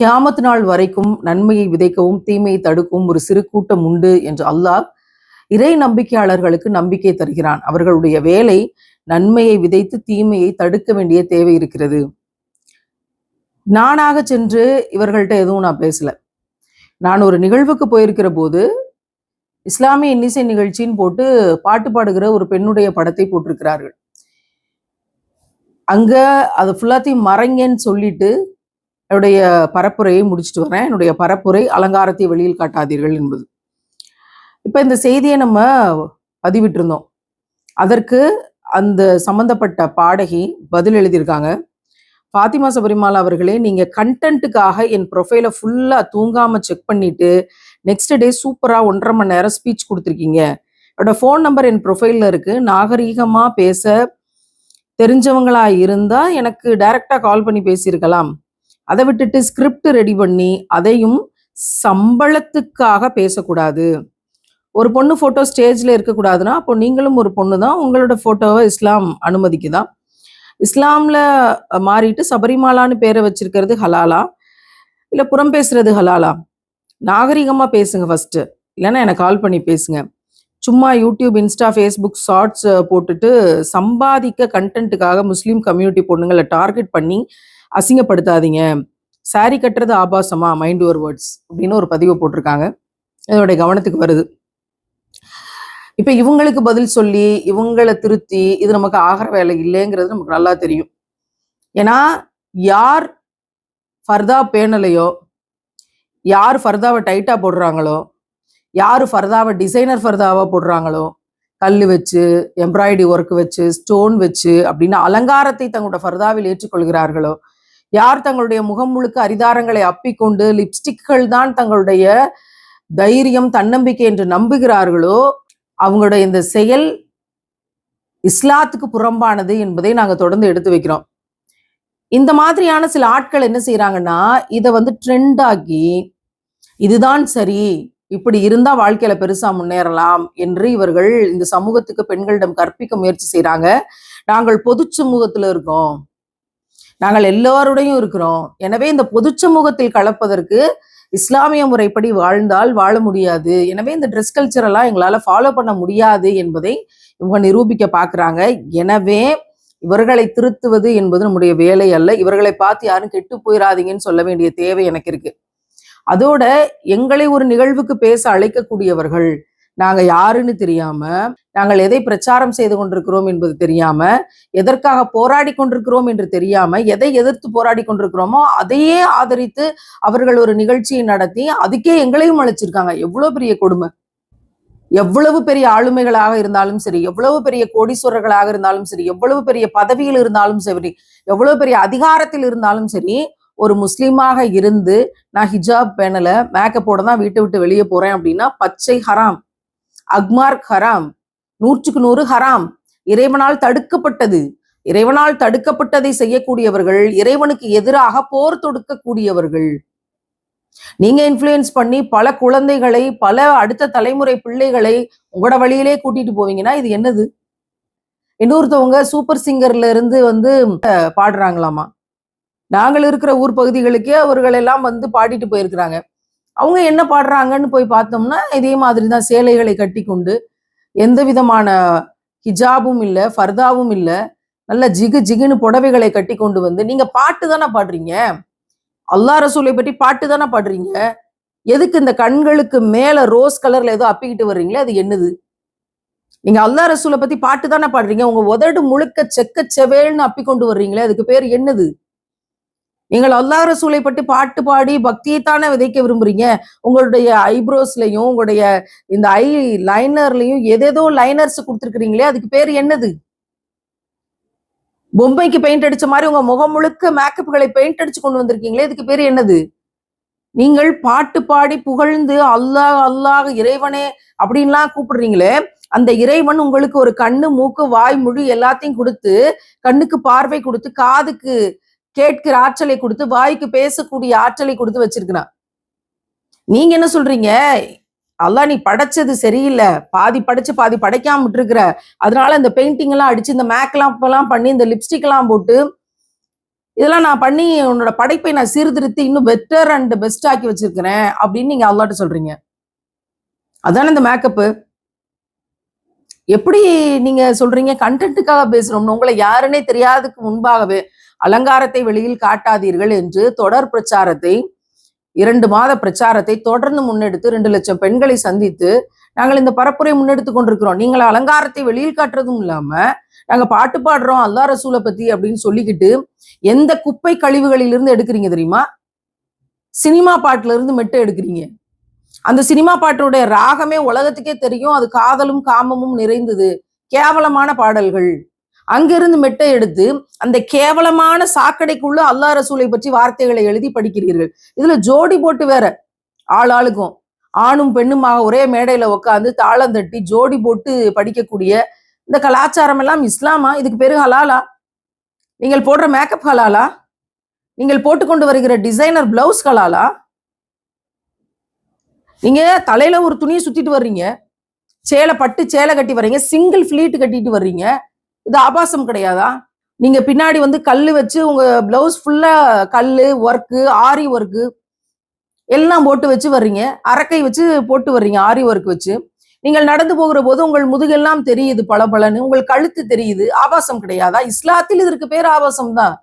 கியாமத் நாள் வரைக்கும் நன்மையை விதைக்கவும் தீமையை தடுக்கவும் ஒரு சிறு கூட்டம் உண்டு என்று அல்லாஹ் இறை நம்பிக்கையாளர்களுக்கு நம்பிக்கை தருகிறான். அவர்களுடைய வேலை நன்மையை விதைத்து தீமையை தடுக்க வேண்டிய தேவை இருக்கிறது. நானாக சென்று இவர்கள்ட்ட எதுவும் நான் பேசல. நான் ஒரு நிகழ்வுக்கு போயிருக்கிற போது இஸ்லாமிய இன்னிசை நிகழ்ச்சின்னு போட்டு பாட்டு பாடுகிற ஒரு பெண்ணுடைய படத்தை போட்டிருக்கிறார்கள். அங்க அது ஃபுல்லாத்தையும் மறைங்கன்னு சொல்லிட்டு என்னுடைய பரப்புரையை முடிச்சுட்டு வரேன். என்னுடைய பரப்புரை அலங்காரத்தை வெளியில் காட்டாதீர்கள் என்பது. இப்ப இந்த செய்தியை நம்ம பதிவிட்டிருந்தோம். அதற்கு அந்த சம்பந்தப்பட்ட பாடகி பதில் எழுதியிருக்காங்க. ஃபாத்திமா சபரிமாலா அவர்களே, நீங்க கண்டென்ட்டுக்காக என் ப்ரொஃபைல ஃபுல்லா தூங்காம செக் பண்ணிட்டு நெக்ஸ்ட் டே சூப்பரா 1.5 மணி நேரம் ஸ்பீச் கொடுத்துருக்கீங்க. என்னோட ஃபோன் நம்பர் என் ப்ரொஃபைல்ல இருக்கு. நாகரீகமா பேச தெரிஞ்சவங்களா இருந்தா எனக்கு டைரக்டா கால் பண்ணி பேசியிருக்கலாம். அதை விட்டுட்டு ஸ்கிரிப்ட் ரெடி பண்ணி அதையும் சம்பளத்துக்காக பேசக்கூடாது. ஒரு பொண்ணு போட்டோ ஸ்டேஜ்ல இருக்கக்கூடாதுன்னா அப்போ நீங்களும் ஒரு பொண்ணு தான், உங்களோட போட்டோவை இஸ்லாம் அனுமதிக்குதான்? இஸ்லாம்ல மாறிட்டு சபரிமாலான்னு பேரை வச்சிருக்கிறது ஹலாலா இல்ல புறம் பேசுறது ஹலாலா? நாகரிகமா பேசுங்க ஃபர்ஸ்ட், இல்லைன்னா எனக்கு கால் பண்ணி பேசுங்க. சும்மா யூடியூப், இன்ஸ்டா, ஃபேஸ்புக் ஷார்ட்ஸ் போட்டுட்டு சம்பாதிக்க கண்டென்ட்டுக்காக முஸ்லீம் கம்யூனிட்டி பொண்ணுங்களை டார்கெட் பண்ணி அசிங்கப்படுத்தாதீங்க. சாரி கட்டுறது ஆபாசமா, மைண்ட் யுவர் வேர்ட்ஸ் அப்படின்னு ஒரு பதிவை போட்டிருக்காங்க. இதோடைய கவனத்துக்கு வருது. இப்ப இவங்களுக்கு பதில் சொல்லி இவங்களை திருத்தி இது நமக்கு ஆகிற வேலை இல்லைங்கிறது நமக்கு நல்லா தெரியும். ஏன்னா யார் ஃபர்தா பேணலையோ, யார் ஃபர்தாவை டைட்டா போடுறாங்களோ, யார் ஃபர்தாவை டிசைனர் ஃபர்தாவா போடுறாங்களோ, கல் வச்சு, எம்ப்ராய்டரி ஒர்க் வச்சு, ஸ்டோன் வச்சு அப்படின்னு அலங்காரத்தை தங்களோட ஃபர்தாவில் ஏற்றுக்கொள்கிறார்களோ, யார் தங்களுடைய முகம் முழுக்க அரிதாரங்களை அப்பிக்கொண்டு லிப்ஸ்டிக்கள் தான் தங்களுடைய தைரியம், தன்னம்பிக்கை என்று நம்புகிறார்களோ, அவங்களுடைய இந்த செயல் இஸ்லாத்துக்கு புறம்பானது என்பதை நாங்க தொடர்ந்து எடுத்து வைக்கிறோம். இந்த மாதிரியான சில ஆட்கள் என்ன செய்யறாங்கன்னா, இதை ட்ரெண்ட் ஆக்கி இதுதான் சரி, இப்படி இருந்தா வாழ்க்கையில பெருசா முன்னேறலாம் என்று இவர்கள் இந்த சமூகத்துக்கு பெண்களிடம் கற்பிக்க முயற்சி செய்யறாங்க. நாங்கள் பொது சமூகத்துல இருக்கோம், நாங்கள் எல்லாரோடையும் இருக்கிறோம், எனவே இந்த பொது சமூகத்தில் கலப்பதற்கு இஸ்லாமிய முறைப்படி வாழ்ந்தால் வாழ முடியாது, எனவே இந்த ட்ரெஸ் கல்ச்சர் எல்லாம் எங்களால ஃபாலோ பண்ண முடியாது என்பதை இவங்க நிரூபிக்க பாக்குறாங்க. எனவே இவர்களை திருத்துவது என்பது நம்முடைய வேலை அல்ல. இவர்களை பார்த்து யாரும் கெட்டு போயிடாதீங்கன்னு சொல்ல வேண்டிய தேவை எனக்கு இருக்கு. அதோட எங்களை ஒரு நிகழ்வுக்கு பேச அழைக்கக்கூடியவர்கள் நாங்க யாருன்னு தெரியாம, நாங்கள் எதை பிரச்சாரம் செய்து கொண்டிருக்கிறோம் என்பது தெரியாம, எதற்காக போராடி கொண்டிருக்கிறோம் என்று தெரியாம, எதை எதிர்த்து போராடி கொண்டிருக்கிறோமோ அதையே ஆதரித்து அவர்கள் ஒரு நிகழ்ச்சியை நடத்தி அதுக்கே எங்களையும் அழைச்சிருக்காங்க. எவ்வளவு பெரிய கொடுமை! எவ்வளவு பெரிய ஆளுமைகளாக இருந்தாலும் சரி, எவ்வளவு பெரிய கோடீஸ்வரர்களாக இருந்தாலும் சரி, எவ்வளவு பெரிய பதவியில் இருந்தாலும் சரி, எவ்வளவு பெரிய அதிகாரத்தில் இருந்தாலும் சரி, ஒரு முஸ்லீமாக இருந்து நான் ஹிஜாப் பேணல, மேக்கப்போட தான் வீட்டை விட்டு வெளியே போறேன் அப்படின்னா பச்சை ஹராம், அக்மார்க் ஹராம், 100க்கு 100 ஹராம், இறைவனால் தடுக்கப்பட்டது. இறைவனால் தடுக்கப்பட்டதை செய்யக்கூடியவர்கள் இறைவனுக்கு எதிராக போர் தொடுக்கக்கூடியவர்கள். நீங்க இன்ஃப்ளூயன்ஸ் பண்ணி பல குழந்தைகளை, பல அடுத்த தலைமுறை பிள்ளைகளை உங்களோட வழியிலே கூட்டிட்டு போவீங்கன்னா இது என்னது? இன்னொருத்தவங்க சூப்பர் சிங்கர்ல இருந்து பாடுறாங்களாமா. நாங்கள் இருக்கிற ஊர் பகுதிகளுக்கே அவர்கள் எல்லாம் பாடிட்டு போயிருக்கிறாங்க. அவங்க என்ன பாடுறாங்கன்னு போய் பார்த்தோம்னா இதே மாதிரிதான், சேலைகளை கட்டி கொண்டு, எந்த விதமான ஹிஜாபும் இல்லை, ஃபர்தாவும் இல்லை, நல்ல ஜிகு ஜிகுன்னு புடவைகளை கட்டி கொண்டு நீங்க பாட்டு தானே பாடுறீங்க, அல்லாஹ் ரசூலை பற்றி பாட்டு தானே பாடுறீங்க. எதுக்கு இந்த கண்களுக்கு மேல ரோஸ் கலர்ல ஏதோ அப்பிக்கிட்டு வர்றீங்களே, அது என்னது? நீங்க அல்லாஹ் ரசூலை பத்தி பாட்டு தானே பாடுறீங்க, உங்க உதடு முழுக்க செக்க செவேல்னு அப்பி கொண்டு வர்றீங்களே, அதுக்கு பேர் என்னது? நீங்கள் அல்லாஹ் ரசூலை பற்றி பாட்டு பாடி பக்தியைத்தானே விதைக்க விரும்புறீங்க. உங்களுடைய ஐப்ரோஸ்லையும் உங்களுடைய இந்த ஐ லைனர்லையும் எதேதோ லைனர்ஸ் கொடுத்துருக்கிறீங்களே, அதுக்கு பேர் என்னது? பொம்மைக்கு பெயிண்ட் அடிச்ச மாதிரி உங்க முகம் முழுக்க மேக்கப்புகளை பெயிண்ட் அடிச்சு கொண்டு வந்திருக்கீங்களே, இதுக்கு பேர் என்னது? நீங்கள் பாட்டு பாடி புகழ்ந்து அல்லாஹ் அல்லாஹ் இறைவனே அப்படின்லாம் கூப்பிடுறீங்களே, அந்த இறைவன் உங்களுக்கு ஒரு கண்ணு, மூக்கு, வாய், மொழி எல்லாத்தையும் கொடுத்து, கண்ணுக்கு பார்வை கொடுத்து, காதுக்கு கேட்கிற ஆற்றலை கொடுத்து, வாய்க்கு பேசக்கூடிய ஆற்றலை கொடுத்து வச்சிருக்கிறான். நீங்க என்ன சொல்றீங்க? அல்லாஹ் நீ படைச்சது சரியில்லை, பாதி படைச்சு பாதி படைக்காம விட்டுருக்குற, அதனால இந்த பெயிண்டிங் எல்லாம் அடிச்சு, இந்த மேக்கெல்லாம் பண்ணி, இந்த லிப்ஸ்டிக் எல்லாம் போட்டு இதெல்லாம் நான் பண்ணி உன்னோட படைப்பை நான் சீர்திருத்தி இன்னும் பெட்டர் அண்ட் பெஸ்ட் ஆக்கி வச்சிருக்கிறேன் அப்படின்னு நீங்க அல்லாட்ட சொல்றீங்க. அதானே இந்த மேக்கப்பு. எப்படி நீங்க சொல்றீங்க கண்டென்ட்டுக்காக பேசுறோம்னு? உங்களை யாருன்னே தெரியாததுக்கு முன்பாகவே அலங்காரத்தை வெளியில் காட்டாதீர்கள் என்று தொடர் பிரச்சாரத்தை 2 மாத பிரச்சாரத்தை தொடர்ந்து முன்னெடுத்து 2 லட்சம் பெண்களை சந்தித்து நாங்கள் இந்த பரப்புரை முன்னெடுத்து கொண்டிருக்கிறோம். நீங்கள் அலங்காரத்தை வெளியில் காட்டுறதும் இல்லாம நாங்க பாட்டு பாடுறோம் அல்லா ரசூலை பத்தி அப்படின்னு சொல்லிக்கிட்டு எந்த குப்பை கழிவுகளிலிருந்து எடுக்கிறீங்க தெரியுமா? சினிமா பாட்டுல இருந்து மெட்டு எடுக்கிறீங்க. அந்த சினிமா பாட்டுடைய ராகமே உலகத்துக்கே தெரியும், அது காதலும் காமமும் நிறைந்தது, கேவலமான பாடல்கள். அங்கிருந்து மெட்டை எடுத்து அந்த கேவலமான சாக்கடைக்குள்ள அல்லா ரசூலை பற்றி வார்த்தைகளை எழுதி படிக்கிறீர்கள். இதுல ஜோடி போட்டு வேற ஆளுக்கும் ஆணும் பெண்ணுமாக ஒரே மேடையில உட்காந்து தாளம் தட்டி ஜோடி போட்டு படிக்கக்கூடிய இந்த கலாச்சாரம் எல்லாம் இஸ்லாமா? இதுக்கு பேரு ஹலாலா? நீங்கள் போடுற மேக்கப் ஹலாலா? நீங்கள் போட்டுக்கொண்டு வருகிற டிசைனர் பிளவுஸ் ஹலாலா? நீங்க தலையில ஒரு துணியை சுத்திட்டு வர்றீங்க, சேலை பட்டு சேலை கட்டி வர்றீங்க, சிங்கிள் ஃபிளீட் கட்டிட்டு வர்றீங்க, இது ஆபாசம் கிடையாதா? நீங்க பின்னாடி வந்து கல்லு வச்சு உங்க பிளவுஸ் ஃபுல்லா கல்லு ஒர்க்கு, ஆரி ஒர்க்கு எல்லாம் போட்டு வச்சு வர்றீங்க, அரக்கை வச்சு போட்டு வர்றீங்க ஆரி ஒர்க் வச்சு. நீங்கள் நடந்து போகிற போது உங்கள் முதுகெல்லாம் தெரியுது பளபளன்னு, உங்கள் கழுத்து தெரியுது, ஆபாசம் கிடையாதா? இஸ்லாத்தில் இதற்கு பேர் ஆபாசம் தான்.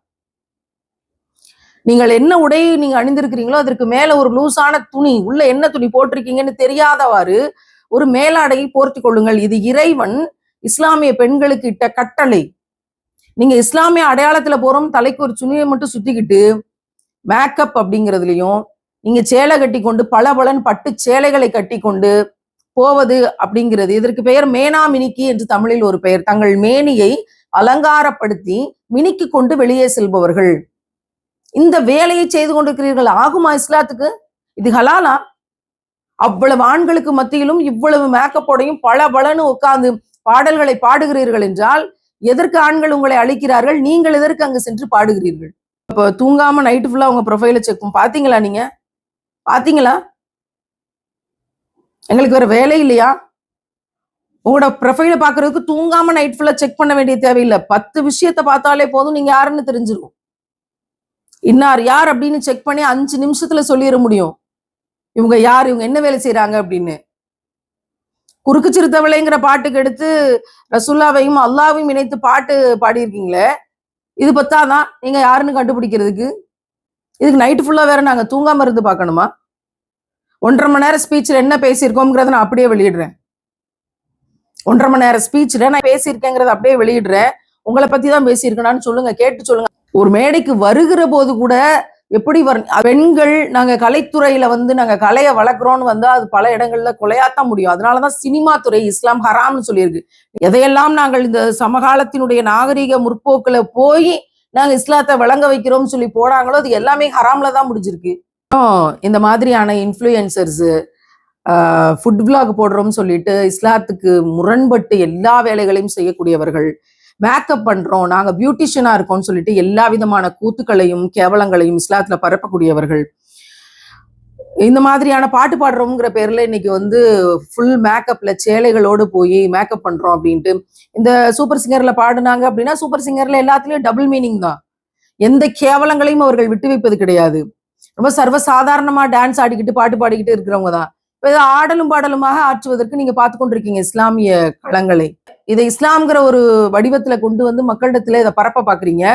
நீங்கள் என்ன உடை நீங்க அணிந்திருக்கிறீங்களோ அதற்கு மேல ஒரு லூசான துணி, உள்ள என்ன துணி போட்டிருக்கீங்கன்னு தெரியாதவாறு ஒரு மேலாடையை போர்த்தி கொள்ளுங்கள். இது இறைவன் இஸ்லாமிய பெண்களுக்கு இட்ட கட்டளை. நீங்க இஸ்லாமிய அடையாளத்துல போறோம் தலைக்கு ஒரு துணியை மட்டும் சுத்திக்கிட்டு மேக்கப் அப்படிங்கிறதுலயும் நீங்க சேலை கட்டி கொண்டு பளபளன் பட்டு சேலைகளை கட்டி கொண்டு போவது அப்படிங்கிறது, இதற்கு பெயர் மேனா மினிக்கி என்று தமிழில் ஒரு பெயர். தங்கள் மேனியை அலங்காரப்படுத்தி மினிக்கு கொண்டு வெளியே செல்பவர்கள் இந்த வேலையை செய்து கொண்டிருக்கிறீர்கள். ஆகுமா இஸ்லாத்துக்கு? இது ஹலாலா? அவ்வளவு ஆண்களுக்கு மத்தியிலும் இவ்வளவு மேக்கப்போடையும் பளபளன்னு உட்கார்ந்து பாடல்களை பாடுகிறீர்கள் என்றால் எதற்கு ஆண்கள் உங்களை அழிக்கிறார்கள்? நீங்கள் எதற்கு அங்கு சென்று பாடுகிறீர்கள்? இப்போ தூங்காம நைட்டு ஃபுல்லா உங்க ப்ரொஃபைல செக் பாத்தீங்களா? நீங்க பாத்தீங்களா? எங்களுக்கு வேற வேலை இல்லையா? உங்களோட ப்ரொஃபைல பாக்குறதுக்கு தூங்காம நைட் ஃபுல்லா செக் பண்ண வேண்டிய தேவையில்லை. 10 விஷயத்த பார்த்தாலே போதும், நீங்க யாருன்னு தெரிஞ்சிருக்கும். இன்னார் யார் அப்படின்னு செக் பண்ணி 5 நிமிஷத்துல சொல்லிட முடியும் இவங்க யார், இவங்க என்ன வேலை செய்யறாங்க அப்படின்னு. குறுக்கு சிறுத்தவளைங்கிற பாட்டுக்கு எடுத்து ரசுல்லாவையும் அல்லாவையும் இணைத்து பாட்டு பாடியிருக்கீங்களே, இது பத்தாதான் நீங்க யாருன்னு கண்டுபிடிக்கிறதுக்கு? இதுக்கு நைட்டு ஃபுல்லா வேற நாங்க தூங்காம இருந்து பார்க்கணுமா? 1.5 மணி நேரம் ஸ்பீச்ல என்ன பேசியிருக்கோங்கிறத நான் அப்படியே வெளியிடுறேன். 1.5 மணி நேரம் ஸ்பீச்ல நான் பேசியிருக்கேங்கிறத அப்படியே வெளியிடுறேன். உங்களை பத்தி தான் பேசியிருக்கேனான்னு சொல்லுங்க, கேட்டு சொல்லுங்க. ஒரு மேடைக்கு வருகிற போது கூட எப்படி பெண்கள் நாங்க கலைத்துறையில வந்து நாங்க கலையை வளர்க்குறோம்னு வந்தா அது பல இடங்கள்ல கொலையாத்தான் முடியும். அதனாலதான் சினிமா துறை இஸ்லாம் ஹராம்னு சொல்லியிருக்கு. எதையெல்லாம் நாங்கள் இந்த சமகாலத்தினுடைய நாகரிக முற்போக்குல போய் நாங்க இஸ்லாத்தை வழங்க வைக்கிறோம்னு சொல்லி போடாங்களோ அது எல்லாமே ஹராம்ல தான் முடிஞ்சிருக்கு. இந்த மாதிரியான இன்ஃப்ளூயன்சர்ஸ் ஃபுட் விளாக் போடுறோம்னு சொல்லிட்டு இஸ்லாத்துக்கு முரண்பட்டு எல்லா வேலைகளையும் செய்யக்கூடியவர்கள், மேக்கப் பண்றோம் நாங்க பியூட்டிஷியனா இருக்கோம்னு சொல்லிட்டு எல்லா விதமான கூத்துக்களையும் கேவலங்களையும் இஸ்லாத்துல பரப்பக்கூடியவர்கள், இந்த மாதிரியான பாட்டு பாடுறோம்ங்கிற பேர்ல இன்னைக்கு வந்து ஃபுல் மேக்கப்ல சேலைகளோடு போய் மேக்கப் பண்றோம் அப்படின்ட்டு இந்த சூப்பர் சிங்கர்ல பாடுனாங்க அப்படின்னா சூப்பர் சிங்கர்ல எல்லாத்துலயும் டபுள் மீனிங் தான். எந்த கேவலங்களையும் அவர்கள் விட்டு வைப்பது கிடையாது. ரொம்ப சர்வசாதாரணமா டான்ஸ் ஆடிக்கிட்டு பாட்டு பாடிக்கிட்டு இருக்கிறவங்க தான். இப்ப இதை ஆடலும் பாடலுமாக ஆற்றுவதற்கு நீங்க பார்த்து கொண்டிருக்கீங்க இஸ்லாமிய களங்களை. இதை இஸ்லாம்ங்கிற ஒரு வடிவத்துல கொண்டு வந்து மக்களிடத்துல இதை பரப்ப பாக்குறீங்க.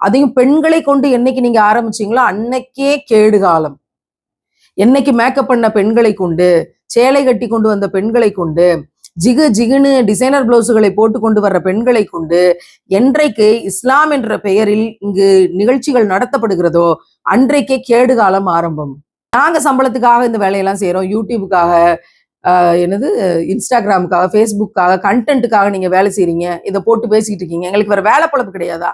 அதையும் பெண்களை கொண்டு என்னைக்கு நீங்க ஆரம்பிச்சீங்களோ அன்னைக்கே கேடு காலம். என்னைக்கு மேக்கப் பண்ண பெண்களை கொண்டு, சேலை கட்டி கொண்டு வந்த பெண்களை கொண்டு, ஜிகு ஜிகுன்னு டிசைனர் பிளவுஸுகளை போட்டு கொண்டு வர்ற பெண்களை கொண்டு என்றைக்கு இஸ்லாம் என்ற பெயரில் இங்கு நிகழ்ச்சிகள் நடத்தப்படுகிறதோ அன்றைக்கே கேடு காலம் ஆரம்பம். நாங்க சம்பளத்துக்காக இந்த வேலையெல்லாம் செய்யறோம், யூடியூபுக்காக, என்னது இன்ஸ்டாகிராமுக்காக, ஃபேஸ்புக்காக, கண்டென்ட்டுக்காக நீங்க வேலை செய்றீங்க, இதை போட்டு பேசிக்கிட்டு இருக்கீங்க. எங்களுக்கு வேற வேலை பழப்பு கிடையாதா?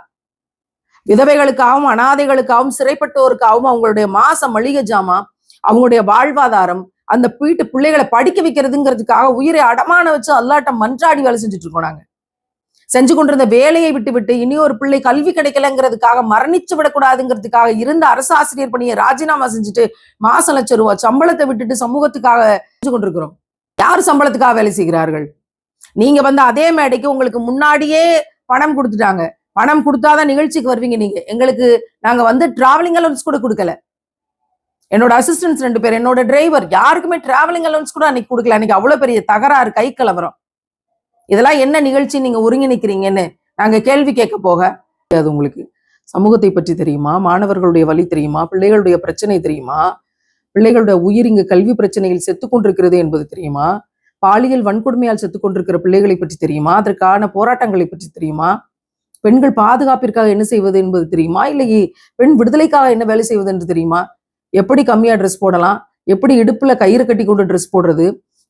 விதவைகளுக்காகவும் அனாதைகளுக்காகவும் சிறைப்பட்டோருக்காகவும் அவங்களுடைய மாச மளிகை ஜாமா, அவங்களுடைய வாழ்வாதாரம், அந்த வீட்டு பிள்ளைகளை படிக்க வைக்கிறதுங்கிறதுக்காக உயிரை அடமான வச்சு அல்லாட்ட மன்றாடி வேலை செஞ்சுட்டு இருக்கோம். நாங்க செஞ்சு கொண்டிருந்த வேலையை விட்டு விட்டு இனி ஒரு பிள்ளை கல்வி கிடைக்கலங்கிறதுக்காக மரணிச்சு விடக்கூடாதுங்கிறதுக்காக இருந்த அரசு ஆசிரியர் பணியை ராஜினாமா செஞ்சுட்டு மாசம் ₹1,00,000 சம்பளத்தை விட்டுட்டு சமூகத்துக்காக செஞ்சு கொண்டிருக்கிறோம். யார் சம்பளத்துக்காக வேலை செய்கிறார்கள்? நீங்க வந்து அதே மேடைக்கு உங்களுக்கு முன்னாடியே பணம் கொடுத்துட்டாங்க, பணம் கொடுத்தாதான் நிகழ்ச்சிக்கு வருவீங்க நீங்க. எங்களுக்கு நாங்க வந்து டிராவலிங் அலவன்ஸ் கூட கொடுக்கல. என்னோட அசிஸ்டன்ஸ் 2 பேர், என்னோட டிரைவர், யாருக்குமே டிராவலிங் அலவன்ஸ் கூட அன்னைக்கு கொடுக்கல. அன்னைக்கு அவ்வளவு பெரிய தகராறு, கை கலவரம். இதெல்லாம் என்ன நிகழ்ச்சி நீங்க ஒருங்கிணைக்கிறீங்கன்னு நாங்க கேள்வி கேட்க போக அது உங்களுக்கு சமூகத்தை பற்றி தெரியுமா? மாணவர்களுடைய வழி தெரியுமா? பிள்ளைகளுடைய பிரச்சனை தெரியுமா? பிள்ளைகளுடைய உயிர் இங்கு கல்வி பிரச்சனையில் செத்து கொண்டிருக்கிறது என்பது தெரியுமா? பாலியல் வன்கொடுமையால் செத்து கொண்டிருக்கிற பிள்ளைகளை பற்றி தெரியுமா? அதற்கான போராட்டங்களை பற்றி தெரியுமா? பெண்கள் பாதுகாப்பிற்காக என்ன செய்வது என்பது தெரியுமா? இல்லை பெண் விடுதலைக்காக என்ன வேலை செய்வது என்று தெரியுமா? எப்படி கம்மியா ட்ரெஸ் போடலாம், எப்படி இடுப்புல கயிறு கட்டி கொண்டு ட்ரெஸ் போடுறது,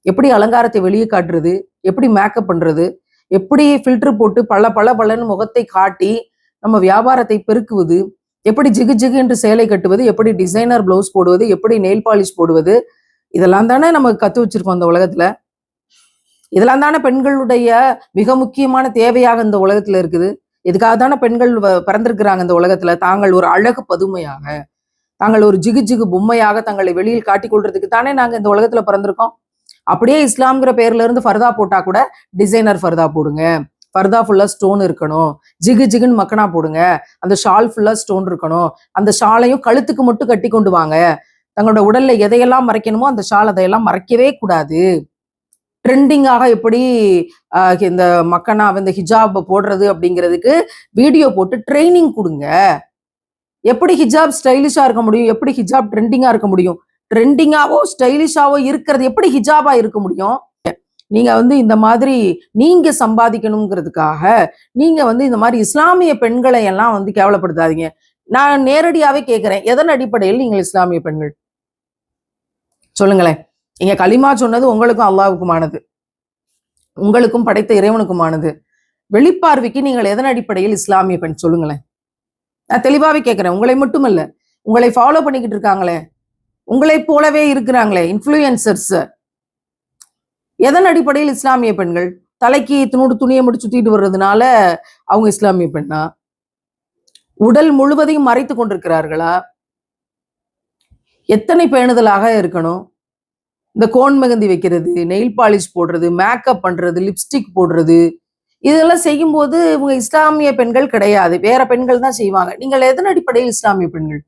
எப்படி அலங்காரத்தை வெளியே காட்டுறது, எப்படி மேக்கப் பண்றது, எப்படி ஃபில்டர் போட்டு பளன்னு முகத்தை காட்டி நம்ம வியாபாரத்தை பெருக்குவது, எப்படி ஜிகு ஜிகு என்று சேலை கட்டுவது, எப்படி டிசைனர் பிளவுஸ் போடுவது, எப்படி நெயில் பாலிஷ் போடுவது, இதெல்லாம் தானே நம்ம கத்து வச்சிருக்கோம் அந்த உலகத்துல. இதெல்லாம் தானே பெண்களுடைய மிக முக்கியமான தேவையாக இந்த உலகத்துல இருக்குது. இதுக்காக தானே பெண்கள் பிறந்திருக்கிறாங்க இந்த உலகத்துல. தாங்கள் ஒரு அழகு பதுமையாக, தாங்கள் ஒரு ஜிகு ஜிகு பொம்மையாக தங்களை வெளியில் காட்டிக் கொள்றதுக்கு தானே நாங்க இந்த உலகத்துல பிறந்திருக்கோம். அப்படியே இஸ்லாம்ங்கிற பேர்ல இருந்து ஃபர்தா போட்டா கூட டிசைனர் ஃபர்தா போடுங்க, ஃபர்தா ஃபுல்லா ஸ்டோன் இருக்கணும், ஜிகு ஜிகுன்னு மக்கனா போடுங்க, அந்த ஷால் ஃபுல்லா ஸ்டோன் இருக்கணும், அந்த ஷாலையும் கழுத்துக்கு மட்டும் கட்டி கொண்டு வாங்க, தங்களோட உடல்ல எதையெல்லாம் மறைக்கணுமோ அந்த ஷால் அதையெல்லாம் மறைக்கவே கூடாது. ட்ரெண்டிங்காக எப்படி இந்த மக்கனா இந்த ஹிஜாப் போடுறது அப்படிங்கிறதுக்கு வீடியோ போட்டு ட்ரைனிங் கொடுங்க. எப்படி ஹிஜாப் ஸ்டைலிஷா இருக்க முடியும்? எப்படி ஹிஜாப் ட்ரெண்டிங்கா இருக்க முடியும்? ட்ரெண்டிங்காவோ ஸ்டைலிஷாவோ இருக்கிறது எப்படி ஹிஜாபா இருக்க முடியும்? நீங்க வந்து இந்த மாதிரி நீங்க சம்பாதிக்கணுங்கிறதுக்காக நீங்க வந்து இந்த மாதிரி இஸ்லாமிய பெண்களை எல்லாம் வந்து கேவலப்படுத்தாதீங்க. நான் நேரடியாவே கேட்கிறேன், எதன் அடிப்படையில் நீங்கள் இஸ்லாமிய பெண்கள் சொல்லுங்களேன். நீங்க களிமா சொன்னது உங்களுக்கும் அல்லாஹ்வுக்குமானது, உங்களுக்கும் படைத்த இறைவனுக்குமானது. வெளிப்பார்வைக்கு நீங்கள் எதன் அடிப்படையில் இஸ்லாமிய பெண் சொல்லுங்களேன். நான் தெளிவாவே கேட்கிறேன். உங்களை மட்டும் இல்ல, உங்களை ஃபாலோ பண்ணிக்கிட்டு இருக்காங்களே, உங்களை போலவே இருக்கிறாங்களே இன்ஃப்ளூயன்சர்ஸ், எதன் அடிப்படையில் இஸ்லாமிய பெண்கள்? தலைக்கு துணியை மட்டும் சுத்திட்டு வர்றதுனால அவங்க இஸ்லாமிய பெண்ணா? உடல் முழுவதையும் மறைத்து கொண்டிருக்கிறார்களா? எத்தனை பேணுதலாக இருக்கணும்? இந்த கோன் மெகந்தி வைக்கிறது, நெயில் பாலிஷ் போடுறது, மேக்கப் பண்றது, லிப்ஸ்டிக் போடுறது, இதெல்லாம் செய்யும் போது இவங்க இஸ்லாமிய பெண்கள் கிடையாது, வேற பெண்கள் தான் செய்வாங்க. நீங்கள் எதன் அடிப்படையில் இஸ்லாமிய பெண்கள்?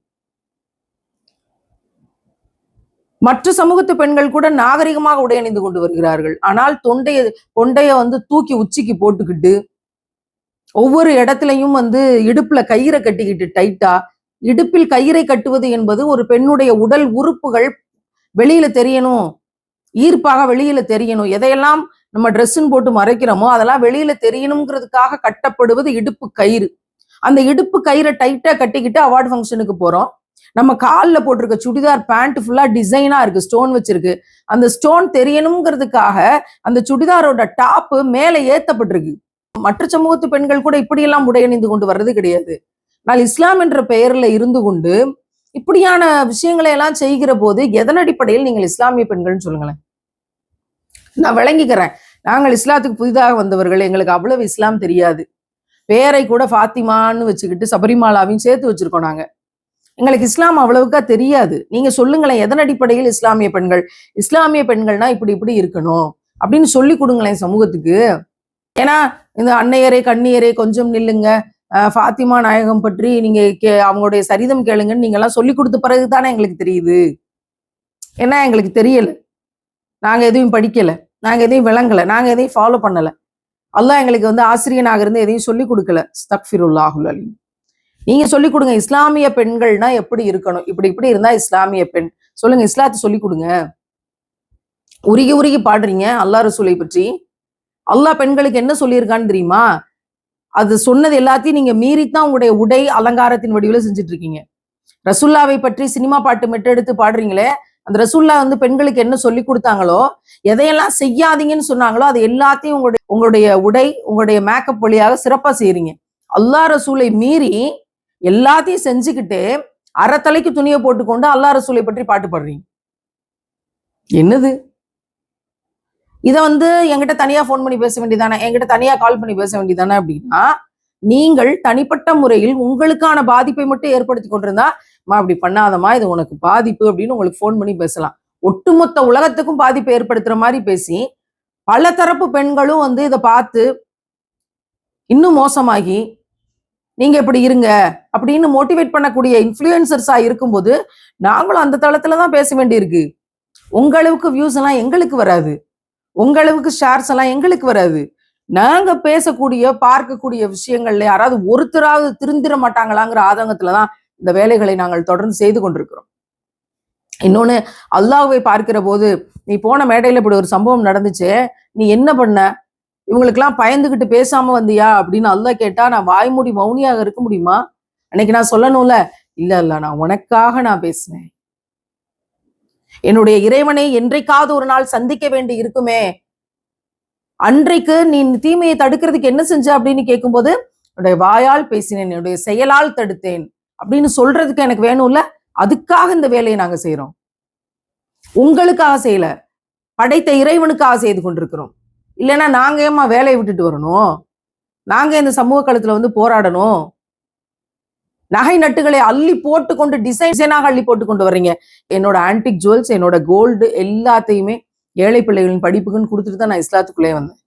மற்ற சமூகத்து பெண்கள் கூட நாகரிகமாக உடை அணிந்து கொண்டு வருகிறார்கள். ஆனால் கொண்டைய வந்து தூக்கி உச்சிக்கு போட்டுக்கிட்டு ஒவ்வொரு இடத்துலையும் வந்து இடுப்புல கயிறை கட்டிக்கிட்டு டைட்டா. இடுப்பில் கயிறை கட்டுவது என்பது ஒரு பெண்ணுடைய உடல் உறுப்புகள் வெளியில தெரியணும், ஈர்ப்பாக வெளியில தெரியணும். எதையெல்லாம் நம்ம ட்ரெஸ்ஸுன்னு போட்டு மறைக்கிறோமோ அதெல்லாம் வெளியில தெரியணுங்கிறதுக்காக கட்டப்படுவது இடுப்பு கயிறு. அந்த இடுப்பு கயிறை டைட்டா கட்டிக்கிட்டு அவார்டு ஃபங்க்ஷனுக்கு போறோம். நம்ம காலில் போட்டிருக்க சுடிதார் பேண்ட் ஃபுல்லா டிசைனா இருக்கு, ஸ்டோன் வச்சிருக்கு. அந்த ஸ்டோன் தெரியணுங்கிறதுக்காக அந்த சுடிதாரோட டாப்பு மேலே ஏத்தப்பட்டிருக்கு. மற்ற சமூகத்து பெண்கள் கூட இப்படியெல்லாம் உடையணிந்து கொண்டு வர்றது கிடையாது. ஆனால் இஸ்லாம் என்ற பெயர்ல இருந்து கொண்டு இப்படியான விஷயங்களை எல்லாம் செய்கிற போது எதன் அடிப்படையில் நீங்கள் இஸ்லாமிய பெண்கள்னு சொல்லுங்களேன். நான் விளங்கிக்கிறேன், நாங்கள் இஸ்லாத்துக்கு புதிதாக வந்தவர்கள், எங்களுக்கு அவ்வளவு இஸ்லாம் தெரியாது. பேரை கூட ஃபாத்திமான்னு வச்சுக்கிட்டு சபரிமாலாவையும் சேர்த்து வச்சிருக்கோம் நாங்க. எங்களுக்கு இஸ்லாம் அவ்வளவுக்கா தெரியாது. நீங்க சொல்லுங்களேன், எதன் அடிப்படையில் இஸ்லாமிய பெண்கள்? இஸ்லாமிய பெண்கள்னா இப்படி இப்படி இருக்கணும் அப்படின்னு சொல்லி கொடுங்களேன் சமூகத்துக்கு. ஏன்னா இந்த அன்னையரே கண்ணியரே கொஞ்சம் நில்லுங்க, ஃபாத்திமா நாயகம் பற்றி நீங்க அவங்களுடைய சரிதம் கேளுங்கன்னு நீங்க எல்லாம் சொல்லி கொடுத்த பிறகுதானே எங்களுக்கு தெரியுது. ஏன்னா எங்களுக்கு தெரியல, நாங்க எதையும் படிக்கல, நாங்க எதையும் விளங்கல, நாங்க எதையும் ஃபாலோ பண்ணல. அல்லாஹ் எங்களுக்கு வந்து ஆசிரியனாக இருந்து எதையும் சொல்லி கொடுக்கல. அஸ்தக்ஃபிருல்லாஹுல் அலீம். நீங்க சொல்லிக் கொடுங்க, இஸ்லாமிய பெண்கள்னா எப்படி இருக்கணும், இப்படி இப்படி இருந்தா இஸ்லாமிய பெண் சொல்லுங்க, இஸ்லாத்தை சொல்லிக் கொடுங்க. உருகி உருகி பாடுறீங்க அல்லாஹ் ரசூலை பற்றி. அல்லாஹ் பெண்களுக்கு என்ன சொல்லியிருக்கான்னு தெரியுமா? அது சொன்னது எல்லாத்தையும் நீங்க மீறித்தான் உங்களுடைய உடை அலங்காரத்தின் வடிவில் செஞ்சுட்டு இருக்கீங்க. ரசூல்லாவை பற்றி சினிமா பாட்டு மெட்டெடுத்து பாடுறீங்களே, அந்த ரசூல்லா வந்து பெண்களுக்கு என்ன சொல்லி கொடுத்தாங்களோ, எதையெல்லாம் செய்யாதீங்கன்னு சொன்னாங்களோ அது எல்லாத்தையும் உங்களுடைய உடை உங்களுடைய மேக்கப் வழியாக சிறப்பா செய்யறீங்க. அல்லாஹ் ரசூலை மீறி எல்லாத்தையும் செஞ்சுக்கிட்டு அறத்தலைக்கு துணியை போட்டுக்கொண்டு அல்லாஹ் ரசூலை பற்றி பாட்டு பாடுறீங்க. என்னது? இதை வந்து என்கிட்ட தனியா போன் பண்ணி பேச வேண்டியதானே, என்கிட்ட தனியா கால் பண்ணி பேச வேண்டியதானே அப்படின்னா, நீங்கள் தனிப்பட்ட முறையில் உங்களுக்கான பாதிப்பை மட்டும் ஏற்படுத்தி கொண்டிருந்தா, அப்படி பண்ணாதமா, இது உனக்கு பாதிப்பு அப்படின்னு உங்களுக்கு போன் பண்ணி பேசலாம். ஒட்டுமொத்த உலகத்துக்கும் பாதிப்பை ஏற்படுத்துற மாதிரி பேசி பல தரப்பு பெண்களும் வந்து இதை பார்த்து இன்னும் மோசமாகி நீங்க இப்படி இருங்க அப்படின்னு மோட்டிவேட் பண்ணக்கூடிய இன்ஃப்ளூயன்சர்ஸா இருக்கும்போது நாங்களும் அந்த தளத்துலதான் பேச வேண்டியிருக்கு. உங்களுக்கு வியூஸ் எல்லாம் எங்களுக்கு வராது, உங்களுக்கு ஷேர்ஸ் எல்லாம் எங்களுக்கு வராது. நாங்க பேசக்கூடிய பார்க்கக்கூடிய விஷயங்கள்ல யாராவது ஒருத்தராவது திருந்திர மாட்டாங்களாங்கிற ஆதங்கத்துலதான் இந்த வேலைகளை நாங்கள் தொடர்ந்து செய்து கொண்டிருக்கிறோம். இன்னொன்னு, அல்லாஹ்வை பார்க்கிற போது, நீ போன மேடையில இப்படி ஒரு சம்பவம் நடந்துச்சு, நீ என்ன பண்ண, இவங்களுக்கெல்லாம் பயந்துகிட்டு பேசாம வந்தியா அப்படின்னு அல்லாஹ் கேட்டா நான் வாய்மூடி மௌனியாக இருக்க முடியுமா? அன்னைக்கு நான் சொல்லணும்ல, இல்ல நான் உனக்காக நான் பேசினேன், என்னுடைய இறைவனை என்றைக்காவது ஒரு நாள் சந்திக்க வேண்டி இருக்குமே, அன்றைக்கு நீ தீமையை தடுக்கிறதுக்கு என்ன செஞ்ச அப்படின்னு கேட்கும்போது, என்னுடைய வாயால் பேசினேன், என்னுடைய செயலால் தடுத்தேன் அப்படின்னு சொல்றதுக்கு எனக்கு வேணும்ல. அதுக்காக இந்த வேலையை நாங்க செய்யறோம், உங்களுக்காக செய்யல, படைத்த இறைவனுக்காக செய்து கொண்டிருக்கிறோம். இல்லைன்னா நாங்க ஏமா வேலையை விட்டுட்டு வரணும், நாங்க இந்த சமூக களத்துல வந்து போராடணும், நகை நட்டுகளை அள்ளி போட்டு கொண்டு டிசைனாக அள்ளி போட்டு கொண்டு வர்றீங்க. என்னோட ஆன்டிக் ஜுவல்ஸ், என்னோட கோல்டு எல்லாத்தையுமே ஏழை பிள்ளைகளின் படிப்புக்குன்னு கொடுத்துட்டு தான் நான் இஸ்லாத்துக்குள்ளே வந்தேன்.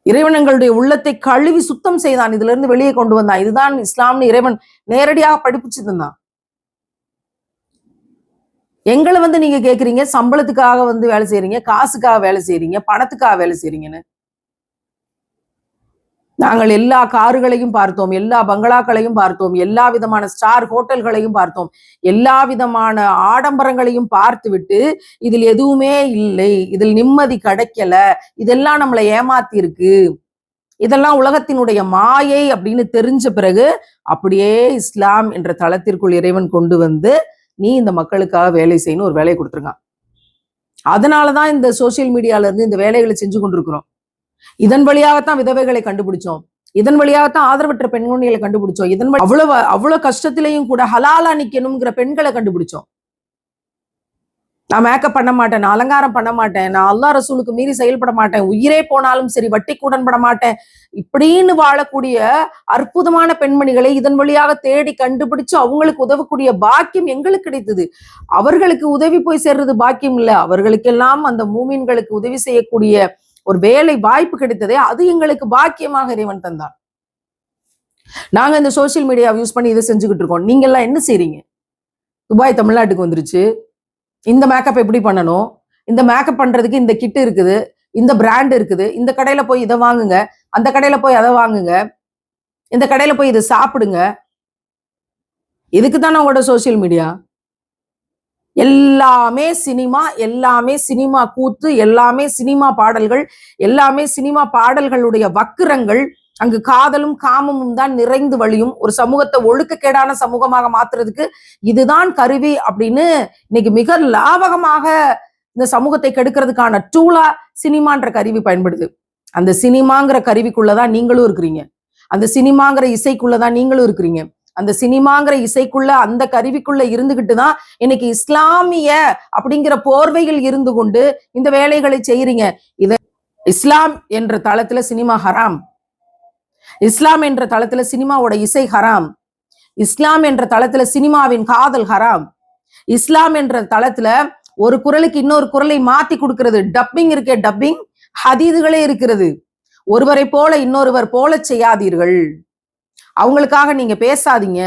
இறைவன் எங்களுடைய உள்ளத்தை கழுவி சுத்தம் செய்தான், இதுல இருந்து வெளியே கொண்டு வந்தான். இதுதான் இஸ்லாம்னு இறைவன் நேரடியாக படிப்பிச்சு தந்தான். எங்களை வந்து நீங்க கேக்குறீங்க சம்பளத்துக்காக வந்து வேலை செய்யறீங்க, காசுக்காக வேலை செய்யறீங்க, பணத்துக்காக வேலை செய்யறீங்கன்னு. நாங்கள் எல்லா கார்களையும் பார்த்தோம், எல்லா பங்களாக்களையும் பார்த்தோம், எல்லா விதமான ஸ்டார் ஹோட்டல்களையும் பார்த்தோம், எல்லா விதமான ஆடம்பரங்களையும் பார்த்து விட்டு இதில் எதுவுமே இல்லை, இதில் நிம்மதி கிடைக்கல, இதெல்லாம் நம்மளை ஏமாத்தி இருக்கு, இதெல்லாம் உலகத்தினுடைய மாயை அப்படின்னு தெரிஞ்ச பிறகு அப்படியே இஸ்லாம் என்ற தளத்திற்குள் இறைவன் கொண்டு வந்து நீ இந்த மக்களுக்காக வேலை செய்யணும் ஒரு வேலையை கொடுத்துருக்கான். அதனாலதான் இந்த சோசியல் மீடியால இருந்து இந்த வேலைகளை செஞ்சு கொண்டிருக்கிறோம். இதன் வழியாகத்தான் விதவைகளை கண்டுபிடிச்சோம், இதன் வழியாகத்தான் ஆதரவற்ற பெண்குழந்தைகளை கண்டுபிடிச்சோம், இதன் அவ்வளவு கஷ்டத்திலையும் கூட ஹலாலா நிக்கணுங்கிற பெண்களை கண்டுபிடிச்சோம். நான் மேக்கப் பண்ண மாட்டேன், நான் அலங்காரம் பண்ண மாட்டேன், நான் அல்லாஹ் ரசூலுக்கு மீறி செயல்பட மாட்டேன், உயிரே போனாலும் சரி வட்டிக்கு உடன்பட மாட்டேன் இப்படின்னு வாழக்கூடிய அற்புதமான பெண்மணிகளை இதன் வழியாக தேடி கண்டுபிடிச்சு அவங்களுக்கு உதவக்கூடிய பாக்கியம் எங்களுக்கு கிடைத்தது. அவர்களுக்கு உதவி போய் சேர்றது பாக்கியம் இல்லை, அவர்களுக்கெல்லாம் அந்த மூமின்களுக்கு உதவி செய்யக்கூடிய ஒரு வேலை வாய்ப்பு கிடைத்ததே அது எங்களுக்கு பாக்கியமாக இறைவன் தந்தான். நாங்க இந்த சோசியல் மீடியா யூஸ் பண்ணி இதை செஞ்சுக்கிட்டு இருக்கோம். நீங்க எல்லாம் என்ன செய்றீங்க? துபாய் தமிழ்நாட்டுக்கு வந்துருச்சு, இந்த மேக்கப் எப்படி பண்ணணும், இந்த மேக்கப் பண்றதுக்கு இந்த கிட் இருக்குது, இந்த பிராண்ட் இருக்குது, இந்த கடையில போய் இதை வாங்குங்க, அந்த கடையில போய் அதை வாங்குங்க, இந்த கடையில போய் இதை சாப்பிடுங்க. இதுக்கு தானே உங்களோட சோசியல் மீடியா. எல்லாமே சினிமா, எல்லாமே சினிமா கூத்து, எல்லாமே சினிமா பாடல்கள், எல்லாமே சினிமா பாடல்களுடைய வக்கிரங்கள். அங்கு காதலும் காமமும் தான் நிறைந்து வழியும். ஒரு சமூகத்தை ஒழுக்கக்கேடான சமூகமாக மாத்துறதுக்கு இதுதான் கருவி அப்படின்னு இன்னைக்கு மிக லாபகமாக இந்த சமூகத்தை கெடுக்கிறதுக்கான டூலா சினிமான்ற கருவி பயன்படுது. அந்த சினிமாங்கிற கருவிக்குள்ளதான் நீங்களும் இருக்கிறீங்க, அந்த சினிமாங்கிற இசைக்குள்ளதான் நீங்களும் இருக்கிறீங்க, அந்த சினிமாங்கிற இசைக்குள்ள அந்த கருவிக்குள்ள இருந்துகிட்டு தான் இன்னைக்கு இஸ்லாமிய அப்படிங்கிற போர்வையில் இருந்து கொண்டு இந்த வேலைகளை செய்யறீங்க. இத இஸ்லாம் என்ற தளத்துல சினிமா ஹராம், இஸ்லாம் என்ற தளத்துல சினிமாவோட இசை ஹராம், இஸ்லாம் என்ற தளத்துல சினிமாவின் காதல் ஹராம், இஸ்லாம் என்ற தளத்துல ஒரு குரலுக்கு இன்னொரு குரலை மாத்தி கொடுக்கிறது, டப்பிங் இருக்கே டப்பிங், ஹதீதுகளே இருக்கிறது. ஒருவரை போல இன்னொருவர் போல செய்யாதீர்கள், அவங்களுக்காக நீங்க பேசாதீங்க,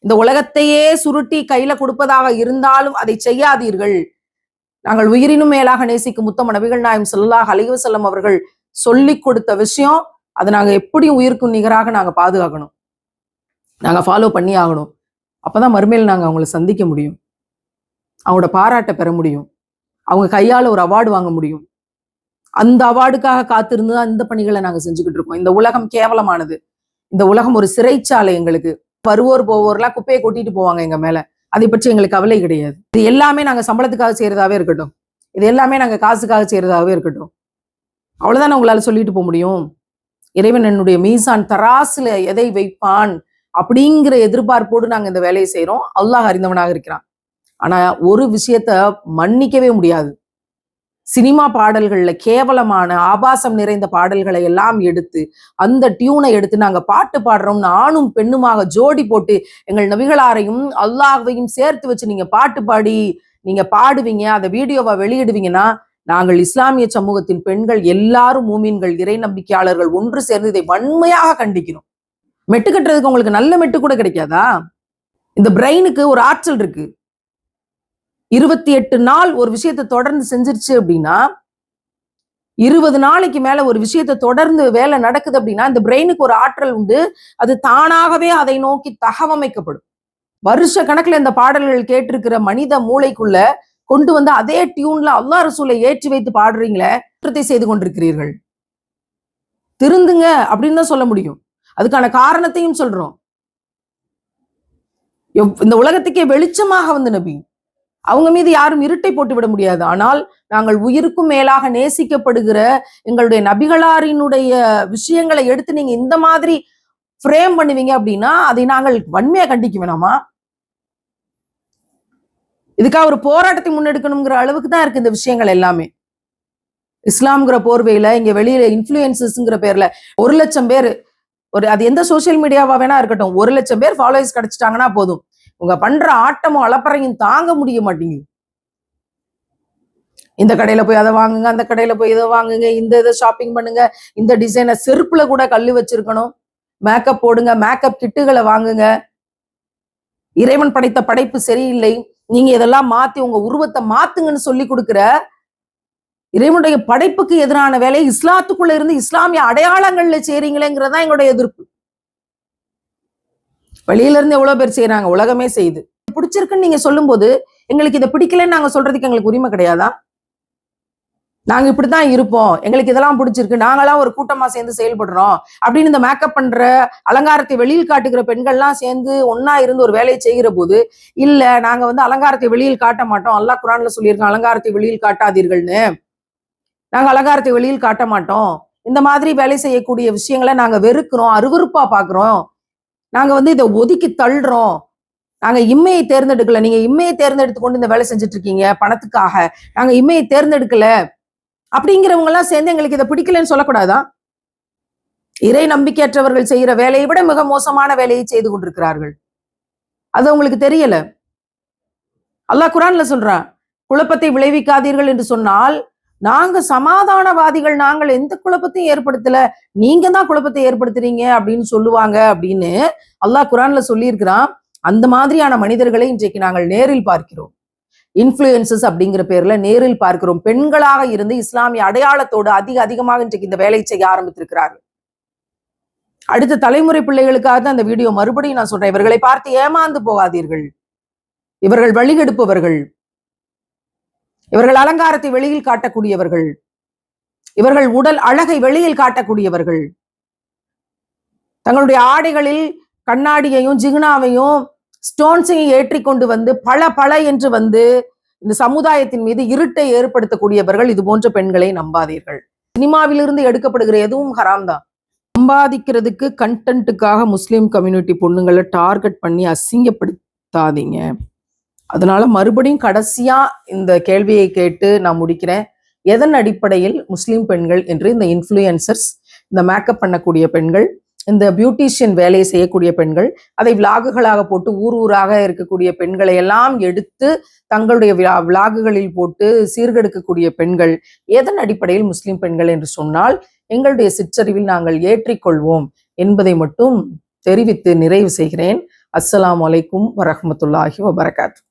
இந்த உலகத்தையே சுருட்டி கையில கொடுப்பதாக இருந்தாலும் அதை செய்யாதீர்கள். நாங்கள் உயிரினும் மேலாக நேசிக்கும் முத்தம நபிகள் நாயகம் ஸல்லல்லாஹு அலைஹி வஸல்லம் அவர்கள் சொல்லி கொடுத்த விஷயம், அதை நாங்க எப்படியும் உயிருக்கு நிகராக நாங்க பாதுகாக்கணும், நாங்க ஃபாலோ பண்ணி ஆகணும். அப்பதான் மறுமையில் நாங்க அவங்களை சந்திக்க முடியும், அவங்களோட பாராட்டை பெற முடியும், அவங்க கையால ஒரு அவார்டு வாங்க முடியும். அந்த அவார்டுக்காக காத்திருந்து தான் இந்த பணிகளை நாங்க செஞ்சுக்கிட்டு இருக்கோம். இந்த உலகம் கேவலமானது, இந்த உலகம் ஒரு சிறைச்சாலை. எங்களுக்கு வருவோர் போவோர்லாம் குப்பையை கொட்டிட்டு போவாங்க எங்க மேல, அதை பற்றி எங்களுக்கு கவலை கிடையாது. இது எல்லாமே நாங்க சம்பளத்துக்காக செய்யறதாவே இருக்கட்டும், இது எல்லாமே நாங்க காசுக்காக செய்யறதாவே இருக்கட்டும், அவ்வளவுதான் உங்களால சொல்லிட்டு போக முடியும். இறைவன் என்னுடைய மீசான் தராசுல எதை வைப்பான் அப்படிங்கிற எதிர்பார்ப்போடு நாங்க இந்த வேலையை செய்யறோம். அல்லாஹ் அறிந்தவனாக இருக்கிறான். ஆனா ஒரு விஷயத்த மன்னிக்கவே முடியாது, சினிமா பாடல்கள்ல கேவலமான ஆபாசம் நிறைந்த பாடல்களை எல்லாம் எடுத்து அந்த டியூனை எடுத்து நாங்க பாட்டு பாடுறோம்னு ஆணும் பெண்ணுமாக ஜோடி போட்டு எங்கள் நபிகளாரையும் அல்லாஹ்வையும் சேர்த்து வச்சு நீங்க பாட்டு பாடி நீங்க பாடுவீங்க, அந்த வீடியோவை வெளியிடுவீங்கன்னா நாங்கள் இஸ்லாமிய சமூகத்தின் பெண்கள் எல்லாரும் மூமின்கள் இறை நம்பிக்கையாளர்கள் ஒன்று சேர்ந்து இதை வன்மையாக கண்டிக்கிறோம். மெட்டு கட்டுறதுக்கு உங்களுக்கு நல்ல மெட்டு கூட கிடைக்காதா? இந்த பிரெயினுக்கு ஒரு ஆற்றல் இருக்கு. 28 நாள் ஒரு விஷயத்தை தொடர்ந்து செஞ்சிருச்சு அப்படின்னா, 20 நாளைக்கு மேல ஒரு விஷயத்தை தொடர்ந்து வேலை நடக்குது அப்படின்னா, இந்த பிரெயினுக்கு ஒரு ஆற்றல் உண்டு. அது தானாகவே அதை நோக்கி தகவமைக்கப்படும். வருஷ கணக்குல இந்த பாடல்கள் கேட்டிருக்கிற மனித மூளைக்குள்ள கொண்டு வந்து அதே டியூன்ல அல்லாஹ் ரசூலை ஏற்றி வைத்து பாடுறீங்களே, குற்றத்தை செய்து கொண்டிருக்கிறீர்கள். திருந்துங்க அப்படின்னு தான் சொல்ல முடியும். அதுக்கான காரணத்தையும் சொல்றோம். இந்த உலகத்துக்கே வெளிச்சமாக வந்த நபி, அவங்க மீது யாரும் இருட்டை போட்டு விட முடியாது. ஆனால் நாங்கள் உயிருக்கும் மேலாக நேசிக்கப்படுகிற எங்களுடைய நபிகளாரினுடைய விஷயங்களை எடுத்து நீங்க இந்த மாதிரி ஃப்ரேம் பண்ணுவீங்க அப்படின்னா அதை நாங்கள் வன்மையா கண்டிக்க வேணாமா? இதுக்காக ஒரு போராட்டத்தை முன்னெடுக்கணுங்கிற அளவுக்கு தான் இருக்கு இந்த விஷயங்கள் எல்லாமே. இஸ்லாம்ங்கிற போர்வையில இங்க வெளியில இன்ஃபுளுசஸ்ங்கிற பேர்ல 1,00,000 பேர், அது எந்த சோசியல் மீடியாவா வேணா இருக்கட்டும், 1,00,000 பேர் ஃபாலோவர்ஸ் கிடைச்சிட்டாங்கன்னா போதும், உங்க பண்ற ஆட்டமும் அலப்பறையும் தாங்க முடிய மாட்டேங்குது. இந்த கடையில போய் அதை வாங்குங்க, அந்த கடையில போய் இதை வாங்குங்க, இந்த இதை ஷாப்பிங் பண்ணுங்க, இந்த டிசைனை செருப்புல கூட கல்லு வச்சிருக்கணும், மேக்கப் போடுங்க, மேக்கப் கிட்டுகளை வாங்குங்க, இறைவன் படைத்த படைப்பு சரியில்லை, நீங்க இதெல்லாம் மாத்தி உங்க உருவத்தை மாத்துங்கன்னு சொல்லி கொடுக்கிற இறைவனுடைய படைப்புக்கு எதிரான வேலை இஸ்லாத்துக்குள்ள இருந்து இஸ்லாமிய அடையாளங்கள்ல செய்றீங்களேங்கிறதா எங்களுடைய எதிர்ப்பு. வெளியில இருந்து எவ்வளவு பேர் செய்யறாங்க, உலகமே செய்யுது. பிடிச்சிருக்குன்னு நீங்க சொல்லும் போது எங்களுக்கு இதை பிடிக்கலன்னு நாங்க சொல்றதுக்கு எங்களுக்கு உரிமை கிடையாதா? நாங்க இப்படித்தான் இருப்போம், எங்களுக்கு இதெல்லாம் பிடிச்சிருக்கு, நாங்களாம் ஒரு கூட்டமா சேர்ந்து செயல்படுறோம் அப்படின்னு இந்த மேக்கப் பண்ற அலங்காரத்தை வெளியில் காட்டுகிற பெண்கள்லாம் சேர்ந்து ஒன்னா இருந்து ஒரு வேலையை செய்கிற போது, இல்ல நாங்க வந்து அலங்காரத்தை வெளியில் காட்ட மாட்டோம், அல்லாஹ் குர்ஆன்ல சொல்லியிருக்கோம் அலங்காரத்தை வெளியில் காட்டாதீர்கள்னு, நாங்க அலங்காரத்தை வெளியில் காட்ட மாட்டோம், இந்த மாதிரி வேலை செய்யக்கூடிய விஷயங்களை நாங்க வெறுக்கிறோம், அருவருப்பா பாக்குறோம், நாங்க வந்து இதை ஒதுக்கி தள்ளுறோம், நாங்க இம்மையை தேர்ந்தெடுக்கல, நீங்க இம்மையை தேர்ந்தெடுத்து கொண்டு இந்த வேலை செஞ்சுட்டு இருக்கீங்க பணத்துக்காக, நாங்க இம்மையை தேர்ந்தெடுக்கல அப்படிங்கிறவங்க எல்லாம் சேர்ந்து எங்களுக்கு இதை பிடிக்கலன்னு சொல்லக்கூடாதா? இறை நம்பிக்கையற்றவர்கள் செய்யற வேலையை விட மிக மோசமான வேலையை செய்து கொண்டிருக்கிறார்கள். அது உங்களுக்கு தெரியல. அல்லாஹ் குர்ஆன்ல சொல்றான், குழப்பத்தை விளைவிக்காதீர்கள் என்று சொன்னால், நாங்க சமாதானவாதிகள், நாங்கள் எந்த குழப்பத்தையும் ஏற்படுத்தல, நீங்க தான் குழப்பத்தை ஏற்படுத்துறீங்க அப்படின்னு சொல்லுவாங்க அப்படின்னு அல்லாஹ் குர்ஆன்ல சொல்லி இருக்கிறான். அந்த மாதிரியான மனிதர்களை இன்றைக்கு நாங்கள் நேரில் பார்க்கிறோம். இன்ஃப்ளூயன்சஸ் அப்படிங்கிற பேர்ல நேரில் பார்க்கிறோம். பெண்களாக இருந்து இஸ்லாமிய அடையாளத்தோடு அதிகமாக இன்றைக்கு இந்த வேலை செய்ய ஆரம்பித்திருக்கிறார்கள். அடுத்த தலைமுறை பிள்ளைகளுக்காக தான் இந்த வீடியோ மறுபடியும் நான் சொல்றேன். இவர்களை பார்த்து ஏமாந்து போகாதீர்கள். இவர்கள் வழிகெடுப்பவர்கள், இவர்கள் அலங்காரத்தை வெளியில் காட்டக்கூடியவர்கள், இவர்கள் உடல் அழகை வெளியில் காட்டக்கூடியவர்கள், தங்களுடைய ஆடைகளில் கண்ணாடியையும் ஜிகுனாவையும் ஸ்டோன்ஸையும் ஏற்றி கொண்டு வந்து பல என்று வந்து இந்த சமுதாயத்தின் மீது இருட்டை ஏற்படுத்தக்கூடியவர்கள். இது போன்ற பெண்களை நம்பாதீர்கள். சினிமாவிலிருந்து எடுக்கப்படுகிற எதுவும் ஹராம் தான். சம்பாதிக்கிறதுக்கு கண்டென்ட்டுக்காக முஸ்லீம் கம்யூனிட்டி பொண்ணுங்களை டார்கெட் பண்ணி அசிங்கப்படுத்தாதீங்க. அதனால மறுபடியும் கடைசியா இந்த கேள்வியை கேட்டு நான் முடிக்கிறேன். எதன் அடிப்படையில் முஸ்லீம் பெண்கள் என்று இந்த இன்ஃப்ளூயன்சர்ஸ், இந்த மேக்கப் பண்ணக்கூடிய பெண்கள், இந்த பியூட்டிஷியன் வேலையை செய்யக்கூடிய பெண்கள், அதை விளாகுகளாக போட்டு ஊராக இருக்கக்கூடிய பெண்களை எல்லாம் எடுத்து தங்களுடைய விளாகுகளில் போட்டு சீர்கெடுக்கக்கூடிய பெண்கள் எதன் அடிப்படையில் முஸ்லிம் பெண்கள் என்று சொன்னால், எங்களுடைய சிற்றறிவில் நாங்கள் ஏற்றிக்கொள்வோம் என்பதை மட்டும் தெரிவித்து நிறைவு செய்கிறேன். அஸ்ஸலாமு அலைக்கும் வரஹ்மத்துல்லாஹி வபரகாத்துஹு.